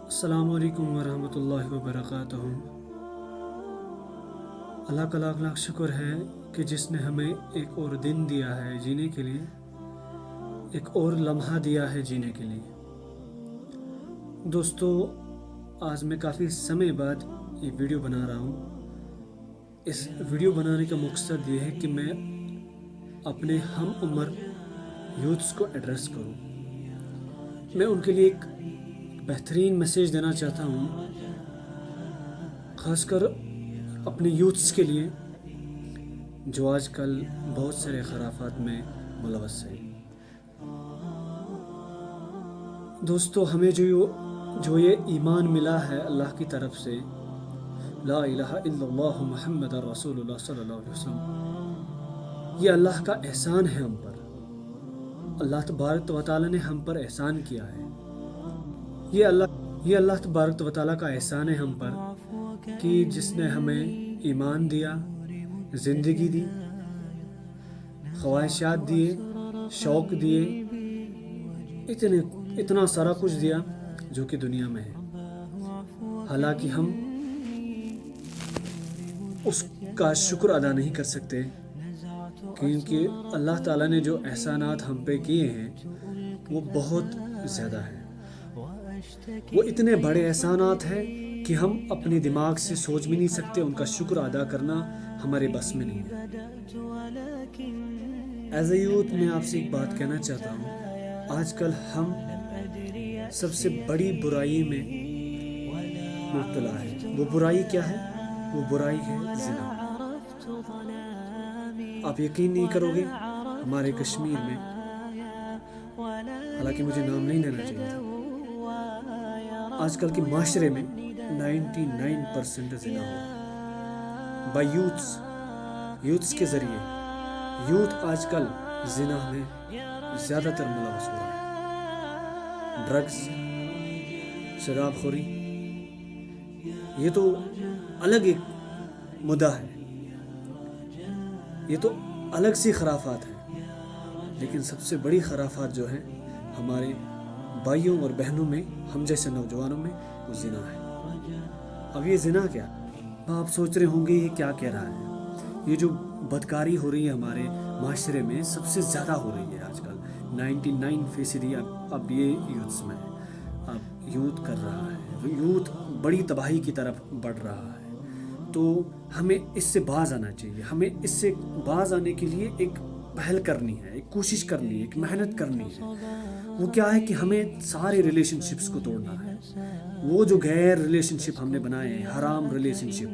السلام علیکم ورحمۃ اللہ وبرکاتہ۔ اللہ کا لاکھ لاکھ شکر ہے کہ جس نے ہمیں ایک اور دن دیا ہے جینے کے لیے، ایک اور لمحہ دیا ہے جینے کے لیے۔ دوستو، آج میں کافی سمے بعد یہ ویڈیو بنا رہا ہوں۔ اس ویڈیو بنانے کا مقصد یہ ہے کہ میں اپنے ہم عمر یوتھس کو ایڈریس کروں۔ میں ان کے لیے ایک بہترین میسیج دینا چاہتا ہوں، خاص کر اپنے یوتھس کے لیے جو آج کل بہت سارے خرافات میں ملوث ہیں۔ دوستو، ہمیں جو یہ ایمان ملا ہے اللہ کی طرف سے، لا الہ الا اللہ محمد رسول اللہ صلی اللہ علیہ وسلم، یہ اللہ کا احسان ہے ہم پر۔ اللہ تبارک و تعالیٰ نے ہم پر احسان کیا ہے۔ یہ اللہ تبارک و تعالیٰ کا احسان ہے ہم پر کہ جس نے ہمیں ایمان دیا، زندگی دی، خواہشات دیے، شوق دیے، اتنا سارا کچھ دیا جو کہ دنیا میں ہے۔ حالانکہ ہم اس کا شکر ادا نہیں کر سکتے، کیونکہ اللہ تعالیٰ نے جو احسانات ہم پہ کیے ہیں وہ بہت زیادہ ہیں۔ وہ اتنے بڑے احسانات ہیں کہ ہم اپنے دماغ سے سوچ بھی نہیں سکتے، ان کا شکر ادا کرنا ہمارے بس میں نہیں ہے۔ ایز اے یوتھ میں آپ سے ایک بات کہنا چاہتا ہوں، آج کل ہم سب سے بڑی برائی میں مبتلا ہے۔ وہ برائی کیا ہے؟ وہ برائی ہے زنا۔ آپ یقین نہیں کرو گے، ہمارے کشمیر میں، حالانکہ مجھے نام نہیں لینا چاہیے تھا، آج کل کے معاشرے میں 99% زنا ہو رہا ہے بائی یوتھس کے ذریعے۔ یوتھ آج کل زنا میں زیادہ تر ملوث ہو رہا ہے۔ ڈرگز، شراب خوری، یہ تو الگ ایک مدعا ہے، یہ تو الگ سی خرافات ہے، لیکن سب سے بڑی خرافات جو ہیں ہمارے بھائیوں اور بہنوں میں، ہم جیسے نوجوانوں میں، وہ زنا ہے۔ اب یہ زنا کیا؟ آپ سوچ رہے ہوں گے یہ کیا کہہ رہا ہے؟ یہ جو بدکاری ہو رہی ہے ہمارے معاشرے میں، سب سے زیادہ ہو رہی ہے آج کل۔ 99% اب یہ یوتھس میں ہے، اب یوتھ کر رہا ہے، یوتھ بڑی تباہی کی طرف بڑھ رہا ہے۔ تو ہمیں اس سے باز آنا چاہیے۔ ہمیں اس سے باز آنے کے لیے ایک پہل کرنی ہے، ایک کوشش کرنی ہے، ایک محنت کرنی ہے۔ وہ کیا ہے کہ ہمیں سارے ریلیشن شپس کو توڑنا ہے۔ وہ جو غیر ریلیشن شپ ہم نے بنائے ہیں، حرام ریلیشن شپ،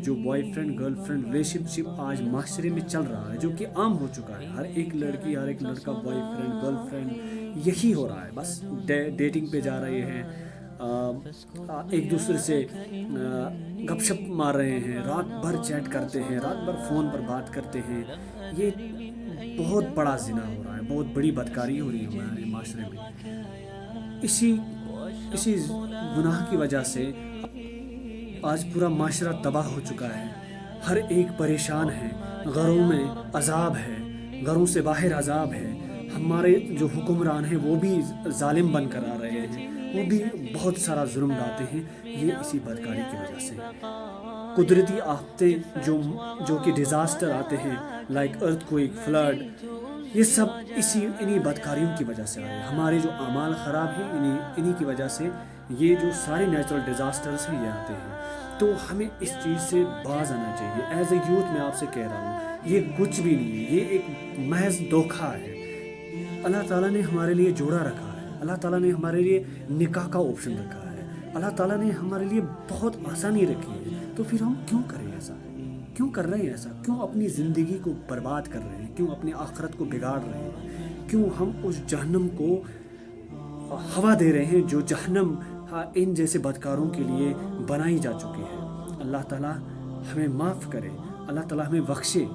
جو boyfriend girlfriend relationship آج معاشرے میں چل رہا ہے، جو کہ عام ہو چکا ہے۔ ہر ایک لڑکی، ہر ایک لڑکا بوائے فرینڈ گرل فرینڈ یہی ہو رہا ہے، بس ڈیٹنگ پہ جا رہے ہیں، ایک دوسرے سے گپ شپ مار رہے ہیں، رات بھر چیٹ کرتے ہیں، رات بھر فون پر بات کرتے ہیں۔ یہ بہت بڑا زنا ہو رہا ہے، بہت بڑی بدکاری ہو رہی ہے ہمارے معاشرے میں۔ اسی گناہ کی وجہ سے آج پورا معاشرہ تباہ ہو چکا ہے۔ ہر ایک پریشان ہے، گھروں میں عذاب ہے، گھروں سے باہر عذاب ہے۔ ہمارے جو حکمران ہیں وہ بھی ظالم بن کر آ رہے ہیں، وہ بھی بہت سارا ظلم ڈالتے ہیں۔ یہ اسی بدکاری کی وجہ سے۔ قدرتی آفتیں جو کہ ڈیزاسٹر آتے ہیں، لائک ارتھ کوئک، فلڈ، یہ سب انہی بدکاریوں کی وجہ سے آ رہے ہیں۔ ہمارے جو اعمال خراب ہیں، انہی کی وجہ سے یہ جو سارے نیچرل ڈیزاسٹرز ہیں یہ آتے ہیں۔ تو ہمیں اس چیز سے باز آنا چاہیے۔ ایز اے یوتھ میں آپ سے کہہ رہا ہوں، یہ کچھ بھی نہیں ہے، یہ ایک محض دھوکہ ہے۔ اللہ تعالیٰ نے ہمارے لیے جوڑا رکھا ہے، اللہ تعالیٰ نے ہمارے لیے نکاح کا آپشن رکھا ہے، اللہ تعالیٰ نے ہمارے لیے بہت آسانی رکھی ہے۔ تو پھر ہم کیوں کریں ایسا؟ کیوں کر رہے ہیں ایسا؟ کیوں اپنی زندگی کو برباد کر رہے ہیں؟ کیوں اپنی آخرت کو بگاڑ رہے ہیں؟ کیوں ہم اس جہنم کو ہوا دے رہے ہیں جو جہنم ان جیسے بدکاروں کے لیے بنائی جا چکی ہے؟ اللہ تعالیٰ ہمیں معاف کرے، اللہ تعالیٰ ہمیں بخشے۔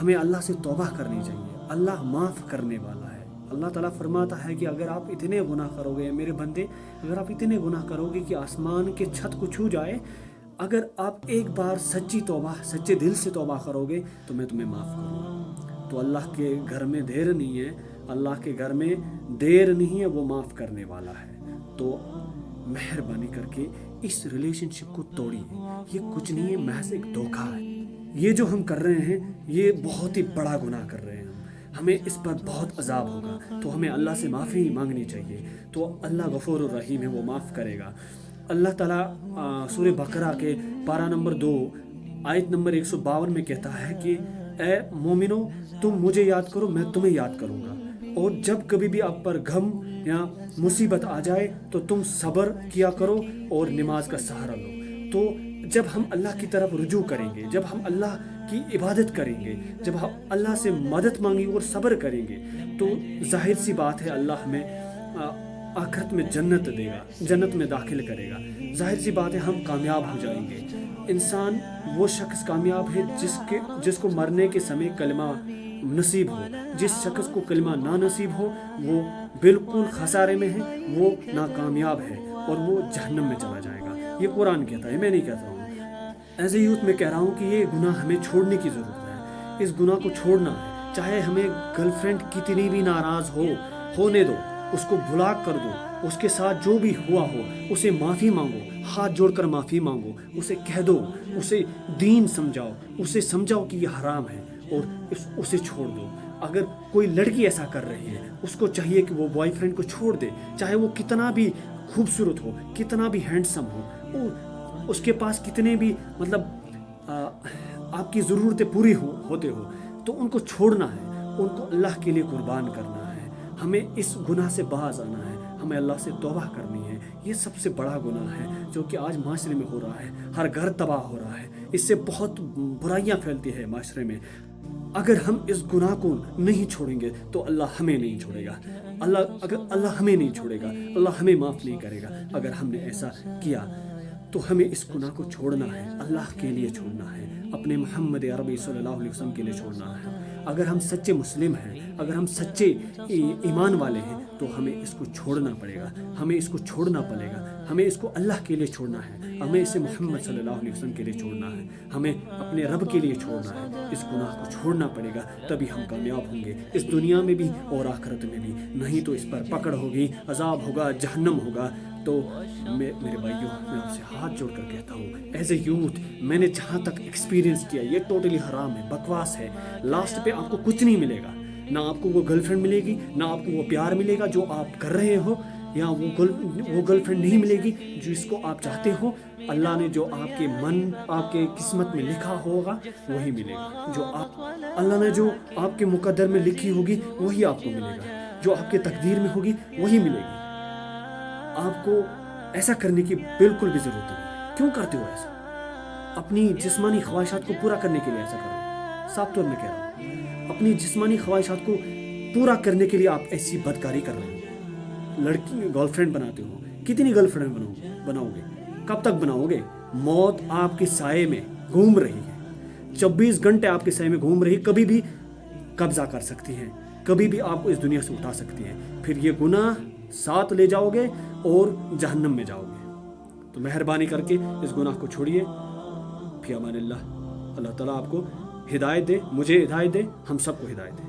ہمیں اللہ سے توبہ کرنی چاہیے، اللہ معاف کرنے والا ہے۔ اللہ تعالیٰ فرماتا ہے کہ اگر آپ اتنے گناہ کرو گے میرے بندے، اگر آپ اتنے گناہ کرو گے کہ آسمان کے چھت کو چھو جائے، اگر آپ ایک بار سچی توبہ، سچے دل سے توبہ کرو گے تو میں تمہیں معاف کروں گا۔ تو اللہ کے گھر میں دیر نہیں ہے، اللہ کے گھر میں دیر نہیں ہے، وہ معاف کرنے والا ہے۔ تو مہربانی کر کے اس ریلیشنشپ کو توڑیے. یہ کچھ نہیں ہے, محض ایک دھوکہ ہے. یہ جو ہم کر رہے ہیں یہ بہت ہی بڑا گناہ کر رہے ہیں. ہمیں اس پر بہت عذاب ہوگا, تو ہمیں اللہ سے معافی مانگنی چاہیے. تو اللہ غفور الرحیم ہے, وہ معاف کرے گا. اللہ تعالیٰ سورہ بقرہ کے پارہ نمبر 2 آیت نمبر 152 میں کہتا ہے کہ اے مومنو, تم مجھے یاد کرو, میں تمہیں یاد کروں گا. اور جب کبھی بھی آپ پر غم یا مصیبت آ جائے تو تم صبر کیا کرو اور نماز کا سہارا لو. تو جب ہم اللہ کی طرف رجوع کریں گے, جب ہم اللہ کی عبادت کریں گے, جب ہم اللہ سے مدد مانگیں گے اور صبر کریں گے, تو ظاہر سی بات ہے اللہ ہمیں آخرت میں جنت دے گا, جنت میں داخل کرے گا. ظاہر سی بات ہے ہم کامیاب ہو جائیں گے. انسان وہ شخص کامیاب ہے جس کو مرنے کے سمے کلمہ نصیب ہو. جس شخص کو کلمہ نہ نصیب ہو وہ بالکل خسارے میں ہے, وہ ناکامیاب ہے اور وہ جہنم میں چلا جائے گا. یہ قرآن کہتا ہے, میں نہیں کہتا ہوں. ایز اے یوتھ میں کہہ رہا ہوں کہ یہ گناہ ہمیں چھوڑنے کی ضرورت ہے. اس گناہ کو چھوڑنا ہے. چاہے ہمیں گرل فرینڈ کتنی بھی ناراض ہونے دو, اس کو بلاک کر دو. اس کے ساتھ جو بھی ہوا ہو اسے معافی مانگو, ہاتھ جوڑ کر معافی مانگو. اسے کہہ دو, اسے دین سمجھاؤ, اسے سمجھاؤ کہ یہ حرام ہے اور اسے چھوڑ دو. اگر کوئی لڑکی ایسا کر رہی ہے, اس کو چاہیے کہ وہ بوائے فرینڈ کو چھوڑ دے. چاہے وہ کتنا بھی خوبصورت ہو, کتنا بھی ہینڈسم ہو, اس کے پاس کتنے بھی آپ کی ضرورتیں پوری ہوتے ہو, تو ان کو چھوڑنا ہے, ان کو اللہ کے لیے قربان کرنا ہے. ہمیں اس گناہ سے باز آنا ہے, ہمیں اللہ سے توبہ کرنی ہے. یہ سب سے بڑا گناہ ہے جو کہ آج معاشرے میں ہو رہا ہے. ہر گھر تباہ ہو رہا ہے, اس سے بہت برائیاں پھیلتی ہے معاشرے میں. اگر ہم اس گناہ کو نہیں چھوڑیں گے تو اللہ ہمیں نہیں چھوڑے گا. اگر اللہ ہمیں نہیں چھوڑے گا, اللہ ہمیں معاف نہیں کرے گا. اگر ہم نے ایسا کیا تو ہمیں اس گناہ کو چھوڑنا ہے, اللہ کے لیے چھوڑنا ہے, اپنے محمد عربی صلی اللہ علیہ وسلم کے لیے چھوڑنا ہے. اگر ہم سچے مسلم ہیں, اگر ہم سچے ایمان والے ہیں, تو ہمیں اس کو چھوڑنا پڑے گا. ہمیں اس کو چھوڑنا پڑے گا. ہمیں اس کو اللہ کے لیے چھوڑنا ہے, ہمیں اسے محمد صلی اللہ علیہ وسلم کے لیے چھوڑنا ہے, ہمیں اپنے رب کے لیے چھوڑنا ہے. اس گناہ کو چھوڑنا پڑے گا, تبھی ہم کامیاب ہوں گے, اس دنیا میں بھی اور آخرت میں بھی. نہیں تو اس پر پکڑ ہوگی, عذاب ہوگا, جہنم ہوگا. تو میرے بھائیوں, میں آپ سے ہاتھ جوڑ کر کہتا ہوں, ایز اے یوتھ میں نے جہاں تک ایکسپیرینس کیا, یہ ٹوٹلی حرام ہے, بکواس ہے. لاسٹ پہ آپ کو کچھ نہیں ملے گا. نہ آپ کو وہ گرل فرینڈ ملے گی, نہ آپ کو وہ پیار ملے گا جو آپ کر رہے ہو, یا وہ گرل فرینڈ نہیں ملے گی جس کو آپ چاہتے ہو. اللہ نے جو آپ کے آپ کے قسمت میں لکھا ہوگا وہی ملے گا. اللہ نے جو آپ کے مقدر میں لکھی ہوگی وہی آپ کو ملے گا. جو آپ کے تقدیر میں ہوگی وہی ملے گی. آپ کو ایسا کرنے کی بالکل بھی ضرورت نہیں. کیوں کرتے ہو ایسا؟ اپنی جسمانی خواہشات کو پورا کرنے کے لیے ایسا کرو. صاف طور میں کہہ رہا ہوں, اپنی جسمانی خواہشات کو پورا کرنے کے لیے آپ ایسی بدکاری کر رہے ہو. لڑکی گرل فرینڈ بناتے ہو, کتنی گرل فرینڈ بناؤ گے؟ کب تک بناؤ گے؟ موت آپ کے سائے میں گھوم رہی ہے, 24 گھنٹے آپ کے سائے میں گھوم رہی, کبھی بھی قبضہ کر سکتی ہیں, کبھی بھی آپ کو اس دنیا سے اٹھا سکتی ہیں. پھر یہ گناہ ساتھ لے جاؤ گے اور جہنم میں جاؤ گے. تو مہربانی کر کے اس گناہ کو چھوڑیے. فی امان اللہ. اللہ تعالیٰ آپ کو ہدایت دے, مجھے ہدایت دے, ہم سب کو ہدایت دے.